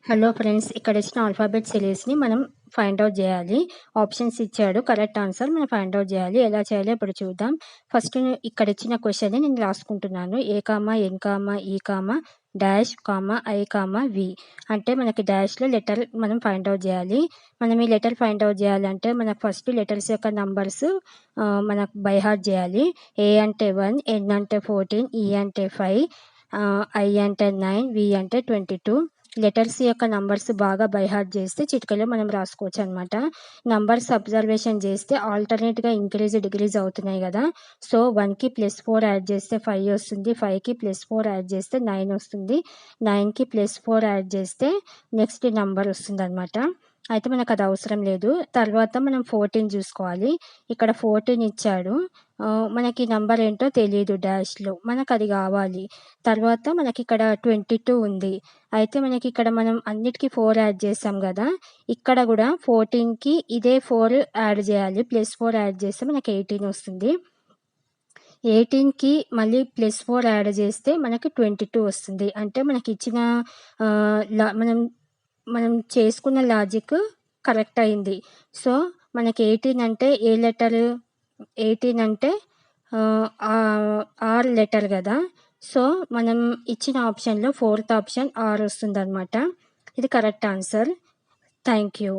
Hello friends, ఇక్కడ ఇచ్చిన alphabet సిరీస్‌ని మనం ఫైండ్ ఔట్ జేయాలి. ఆప్షన్స్ ఇచ్చాడు. కరెక్ట్ ఆన్సర్ మనం ఫైండ్ ఔట్ జేయాలి. ఎలా చేయాలో ఇప్పుడు చూద్దాం. ఫస్ట్ ఇక్కడ ఇచ్చిన క్వెషన్‌ని నేను రాసుకుంటున్నాను. ఏ, ఎన్, ఈ, డాష్, ఐ, వి. అంటే మనకి డాష్‌లో లెటర్ మనం ఫైండ్ ఔట్ జేయాలి. మనం ఈ లెటర్ ఫైండ్ ఔట్ జేయాలంటే మనకు ఫస్ట్ లెటర్స్ యొక్క నంబర్స్ మనకు బై హార్ట్ జేయాలి. ఏ అంటే 1, ఎన్ అంటే 14, ఈ అంటే 5, ఐ అంటే 9, వి అంటే 22. లెటర్స్ యొక్క నంబర్స్ బాగా బై హార్ట్ చేస్తే చిటికలో మనం రాసుకోవచ్చు అనమాట. నంబర్స్ అబ్జర్వేషన్ చేస్తే ఆల్టర్నేట్గా ఇంక్రీజ్ డిక్రీజ్ అవుతున్నాయి కదా. సో 1కి +4 యాడ్ చేస్తే 5 వస్తుంది. 5కి +4 యాడ్ చేస్తే 9 వస్తుంది. 9కి +4 యాడ్ చేస్తే నెక్స్ట్ నంబర్ వస్తుంది అనమాట. అయితే మనకు అది అవసరం లేదు. తర్వాత మనం 14 చూసుకోవాలి. ఇక్కడ 14 ఇచ్చాడు. మనకి నంబర్ ఏంటో తెలియదు డాష్‌లో. మనకు అది కావాలి. తర్వాత మనకి ఇక్కడ 22 ఉంది. అయితే మనకి ఇక్కడ మనం అన్నిటికి 4 యాడ్ చేసాం కదా. ఇక్కడ కూడా 14కి ఇదే 4 యాడ్ చేయాలి. +4 యాడ్ చేస్తే మనకి 18 వస్తుంది. 18కి మళ్ళీ +4 యాడ్ చేస్తే మనకి 22 వస్తుంది. అంటే మనకి ఇచ్చిన మనం చేసుకున్న లాజిక్ కరెక్ట్ అయింది. సో మనకి 18 అంటే ఏ లెటరు? 18 అంటే ఆర్ లెటర్ కదా. సో మనం ఇచ్చిన ఆప్షన్లో 4th ఆప్షన్ ఆర్ వస్తుందన్నమాట. ఇది కరెక్ట్ ఆన్సర్. Thank you.